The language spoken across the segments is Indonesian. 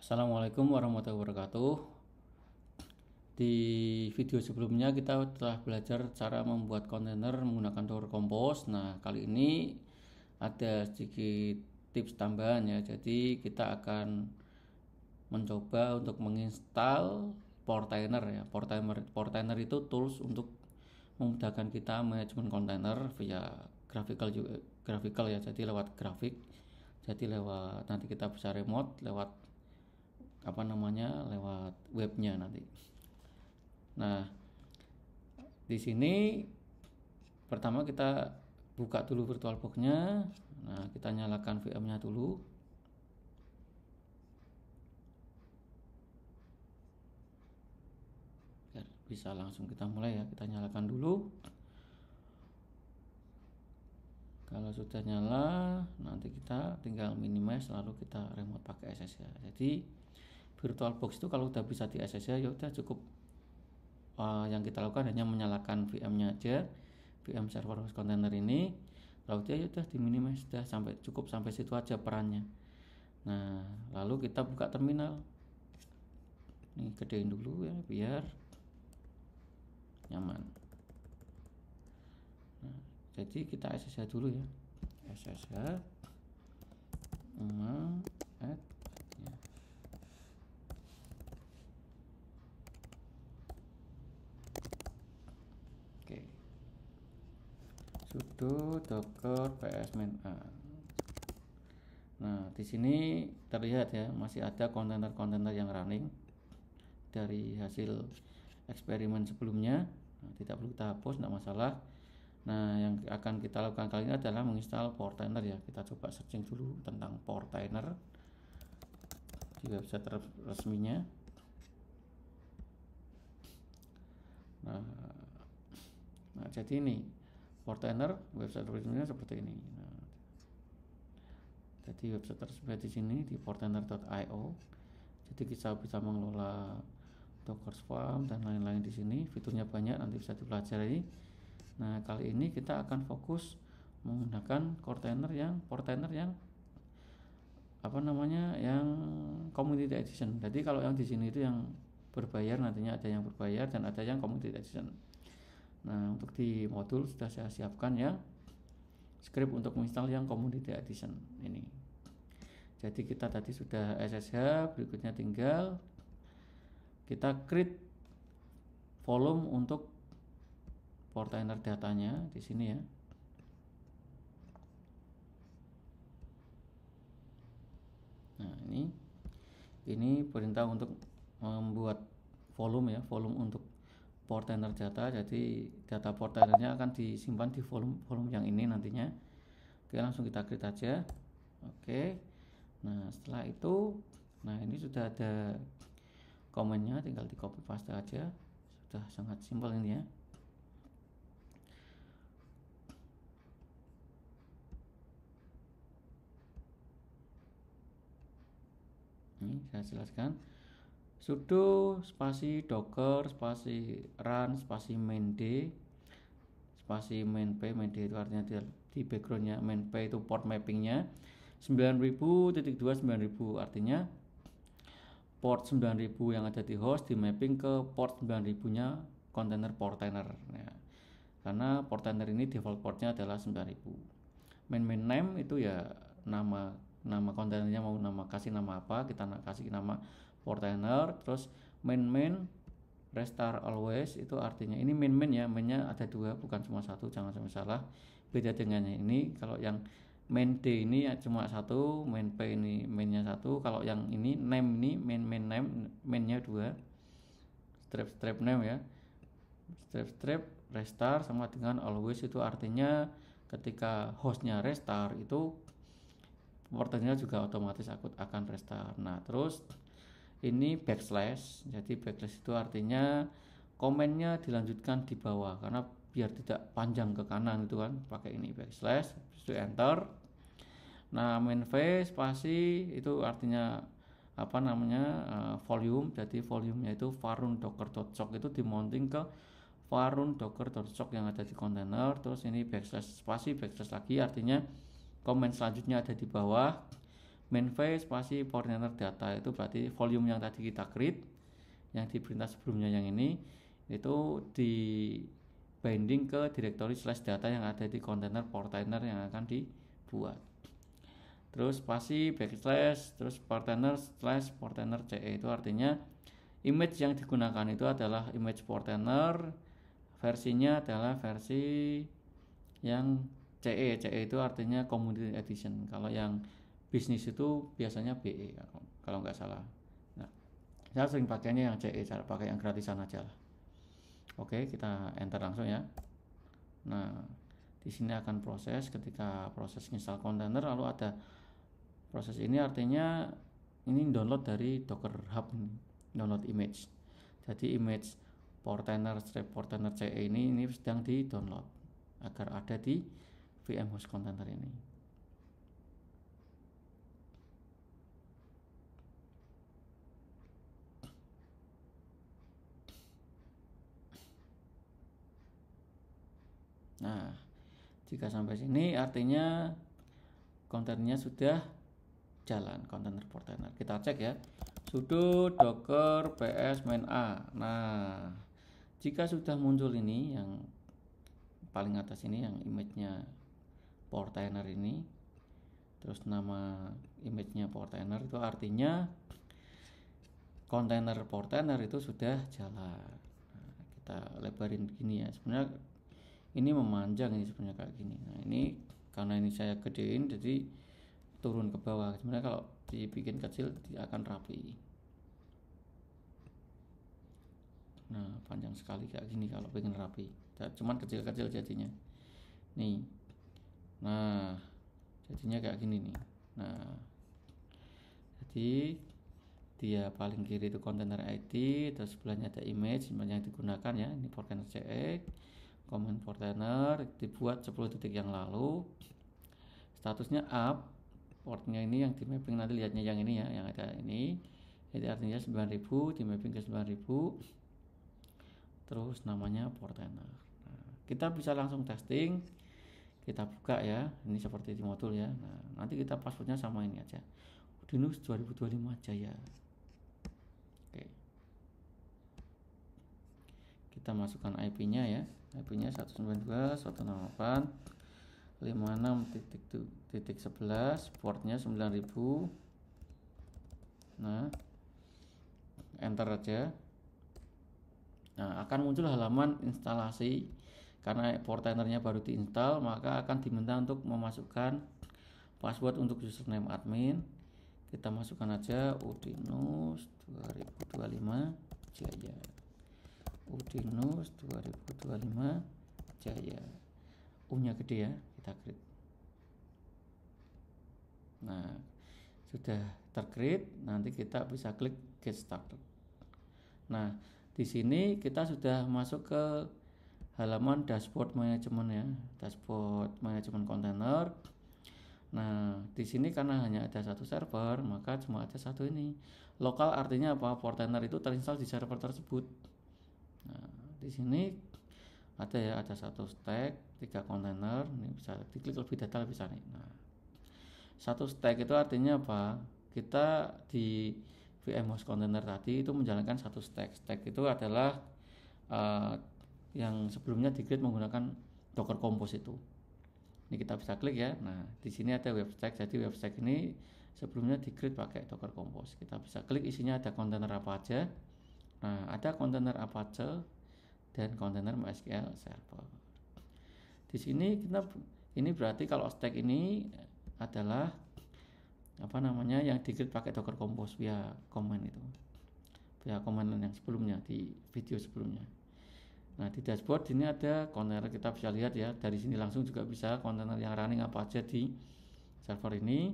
Assalamualaikum warahmatullahi wabarakatuh. Di video sebelumnya kita telah belajar cara membuat kontainer menggunakan Docker Compose. Nah, kali ini ada sedikit tips tambahan ya. Jadi kita akan mencoba untuk menginstal Portainer ya. Portainer itu tools untuk memudahkan kita manajemen kontainer via graphical ya. Jadi lewat grafik. Jadi lewat nanti kita bisa remote lewat lewat webnya nanti. Nah, di sini pertama kita buka dulu VirtualBox-nya. Nah, kita nyalakan VM-nya dulu. Biar bisa langsung kita mulai ya. Kita nyalakan dulu. Kalau sudah nyala, nanti kita tinggal minimize lalu kita remote pakai SSH. Jadi VirtualBox itu kalau udah bisa di SSH ya udah cukup. Yang kita lakukan hanya menyalakan VM-nya aja, VM server host container ini, lalu dia udah di minimize, sudah cukup sampai situ aja perannya. Nah, lalu kita buka terminal. Ini gedein dulu ya biar nyaman. Nah, jadi kita SSH dulu ya. SSH add ya. Oke. Sudo docker psman. Nah, di sini terlihat ya masih ada kontainer-kontainer yang running dari hasil eksperimen sebelumnya. Nah, tidak perlu kita hapus, tidak masalah. Nah, yang akan kita lakukan kali ini adalah menginstal Portainer ya. Kita coba searching dulu tentang Portainer di website resminya. Nah, jadi ini Portainer website resminya seperti ini. Nah, jadi website resmi di sini di portainer.io. Jadi kita bisa mengelola Docker Swarm dan lain-lain di sini. Fiturnya banyak, nanti bisa dipelajari. Nah, kali ini kita akan fokus menggunakan Portainer yang yang Community Edition. Jadi kalau yang di sini itu yang berbayar, nantinya ada yang berbayar dan ada yang Community Edition. Nah, untuk di modul sudah saya siapkan ya script untuk menginstal yang Community Edition ini. Jadi kita tadi sudah SSH, berikutnya tinggal kita create volume untuk Portainer datanya di sini ya. Nah, ini perintah untuk membuat volume ya, volume untuk Portainer data. Jadi data Portainernya akan disimpan di volume yang ini nantinya. Oke, langsung kita create aja. Oke. Nah, setelah itu, nah ini sudah ada komennya, tinggal di copy paste aja. Sudah sangat simpel ini ya. Ini saya jelaskan. Sudo spasi docker spasi run spasi main d spasi main p itu artinya di backgroundnya main p itu port mappingnya 9000.2 9000, artinya port 9000 yang ada di host di mapping ke port 9000 nya kontainer Portainer ya. Karena Portainer ini default portnya adalah 9000. main name itu ya nama kontainernya, mau kasih nama apa, kita kasih nama Portainer. Terus main restart always itu artinya ini main ya, mainnya ada dua bukan cuma satu, jangan sampai salah. Beda dengan ini, kalau yang main D ini ya cuma satu, main P ini mainnya satu. Kalau yang ini name ini main name, mainnya dua. Strap name ya, strap restart sama dengan always itu artinya ketika hostnya restart itu portainernya juga otomatis akan restart. Nah, terus ini backslash. Jadi backslash itu artinya komennya dilanjutkan di bawah karena biar tidak panjang ke kanan itu kan, pakai ini backslash, itu enter. Nah, main v spasi itu artinya volume. Jadi volumenya itu varun docker.sock itu dimounting ke varun docker.sock yang ada di kontainer. Terus ini backslash spasi backslash lagi artinya komen selanjutnya ada di bawah. mainv spasi portainer data itu berarti volume yang tadi kita create yang di perintah sebelumnya yang ini itu di binding ke directory /data yang ada di kontainer portainer yang akan dibuat. Terus spasi backslash terus portainer ce itu artinya image yang digunakan itu adalah image portainer, versinya adalah versi yang CE itu artinya community edition. Kalau yang bisnis itu biasanya BE kalau nggak salah. Nah, saya sering pakainya yang CE, cara pakai yang gratisan aja lah. Oke, kita enter langsung ya. Nah, di sini akan proses. Ketika proses install kontainer lalu ada proses ini artinya ini download dari Docker Hub, download image. Jadi image portainer CE ini sedang di download agar ada di VM host container ini. Nah, jika sampai sini artinya kontainernya sudah jalan, kontainer portainer. Kita cek ya, sudo docker ps main a. Nah, jika sudah muncul ini yang paling atas ini yang image-nya portainer ini, terus nama image-nya portainer itu artinya kontainer portainer itu sudah jalan. Nah, kita lebarin gini ya, sebenarnya ini memanjang ini sebenarnya kayak gini. Nah, ini karena ini saya gedein jadi turun ke bawah. Sebenarnya kalau dibikin kecil dia akan rapi. Nah, panjang sekali kayak gini kalau pengen rapi. Cuman kecil-kecil jadinya. Nih. Nah, jadinya kayak gini nih. Nah, jadi dia paling kiri itu container ID, terus sebelahnya ada image yang digunakan ya. Ini portainer CE, command portainer dibuat 10 detik yang lalu. Statusnya up. Portnya ini yang di mapping nanti lihatnya yang ini ya, yang ada ini. Jadi artinya 9000 di mapping ke 9000. Terus namanya portainer. Nah, kita bisa langsung testing. Kita buka ya, ini seperti di modul ya. Nah, nanti kita passwordnya sama ini aja, Udinus 2025 Jaya. Oke, kita masukkan IP-nya ya, IP-nya 192.168.56.11, portnya 9000. Nah, enter aja. Nah, akan muncul halaman instalasi. Karena portainernya baru diinstal, maka akan diminta untuk memasukkan password untuk username admin. Kita masukkan aja Udinus 2025 Jaya. Udinus 2025 Jaya. U-nya gede ya, kita create. Nah, sudah tercreate, nanti kita bisa klik get started. Nah, di sini kita sudah masuk ke halaman dashboard manajemen ya, dashboard manajemen kontainer. Nah, di sini karena hanya ada satu server, maka cuma ada satu ini. Lokal artinya apa? Portainer itu terinstall di server tersebut. Nah, di sini ada ya, ada satu stack, 3 kontainer. Ini bisa diklik lebih detail bisa nih. Nah, satu stack itu artinya apa? Kita di VM host container tadi itu menjalankan satu stack. Stack itu adalah yang sebelumnya di-create menggunakan Docker Compose itu. Ini kita bisa klik ya. Nah, di sini ada web stack. Jadi web stack ini sebelumnya di-create pakai Docker Compose. Kita bisa klik isinya ada kontainer apa aja. Nah, ada kontainer Apache dan kontainer MySQL Server. Di sini ini berarti kalau stack ini adalah apa namanya yang di-create pakai Docker Compose via command itu. Via command yang sebelumnya di video sebelumnya. Nah, di dashboard ini ada kontainer, kita bisa lihat ya, dari sini langsung juga bisa kontainer yang running apa aja di server ini.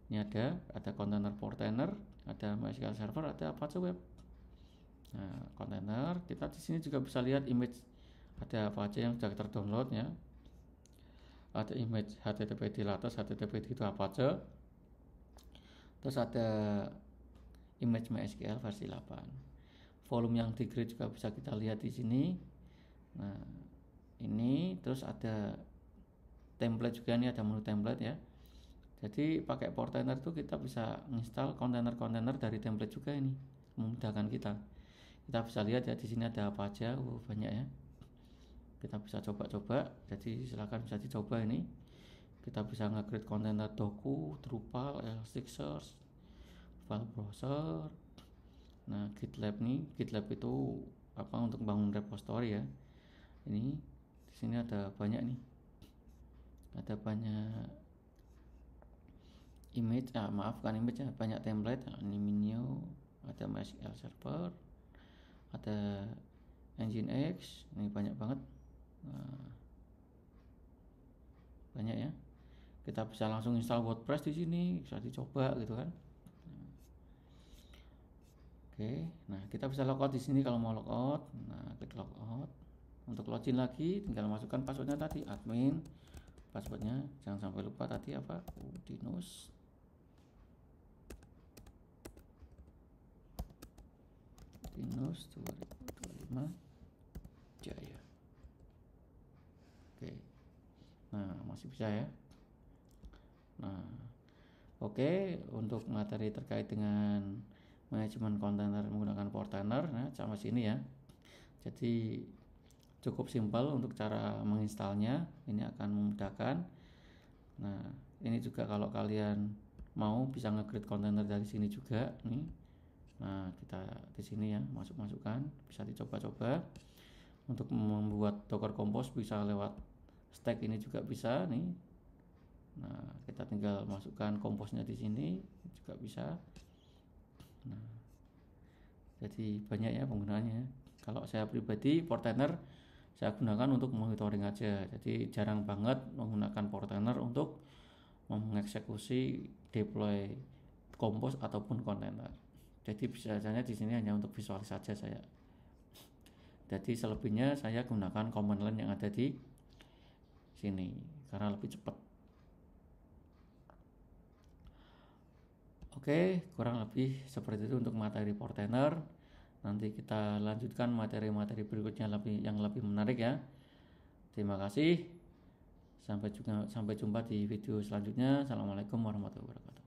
Ini ada kontainer portainer, ada MySQL Server, ada Apache Web. Nah, kontainer kita di sini juga bisa lihat image ada apa aja yang sudah terdownload ya. Ada image HTTP di Latos, HTTP itu Apache. Terus ada image MySQL versi 8. Volume yang di-create juga bisa kita lihat di sini. Nah, ini terus ada template juga, ini ada menu template ya. Jadi pakai Portainer itu kita bisa install kontainer-kontainer dari template juga ini, memudahkan kita. Kita bisa lihat ya di sini ada apa aja, banyak ya. Kita bisa coba-coba, jadi silahkan bisa dicoba ini. Kita bisa nge-create kontainer Doku, Drupal, Elasticsearch, file browser. Nah, GitLab nih, GitLab itu apa untuk bangun repository ya. Ini di sini ada banyak nih. Ada banyak image, maaf bukan image ya, banyak template, ini Minio, ada MySQL Server, ada Nginx, ini banyak banget. Nah, banyak ya. Kita bisa langsung install WordPress di sini, bisa dicoba gitu kan. Oke, nah kita bisa logout di sini kalau mau logout. Nah, klik logout. Untuk login lagi, tinggal masukkan passwordnya tadi, admin. Passwordnya jangan sampai lupa tadi apa? Udinus. Udinus 2025 Jaya. Oke. Nah, masih bisa ya. Nah, oke, untuk materi terkait dengan manajemen kontainer menggunakan Portainer, nah sampai sini ya. Jadi cukup simpel untuk cara menginstalnya, ini akan memudahkan. Nah, ini juga kalau kalian mau bisa nge-create kontainer dari sini juga nih. Nah, kita di sini ya, masukkan, bisa dicoba-coba. Untuk membuat Docker Compose bisa lewat stack ini juga bisa nih. Nah, kita tinggal masukkan komposnya di sini juga bisa. Nah, jadi banyak ya penggunaannya. Kalau saya pribadi Portainer saya gunakan untuk monitoring aja. Jadi jarang banget menggunakan Portainer untuk mengeksekusi deploy Compose ataupun kontainer. Jadi biasanya di sini hanya untuk visualis saja saya. Jadi selebihnya saya gunakan command line yang ada di sini karena lebih cepat. Oke, kurang lebih seperti itu untuk materi Portainer. Nanti kita lanjutkan materi-materi berikutnya yang lebih menarik ya. Terima kasih. Sampai jumpa di video selanjutnya. Assalamualaikum warahmatullahi wabarakatuh.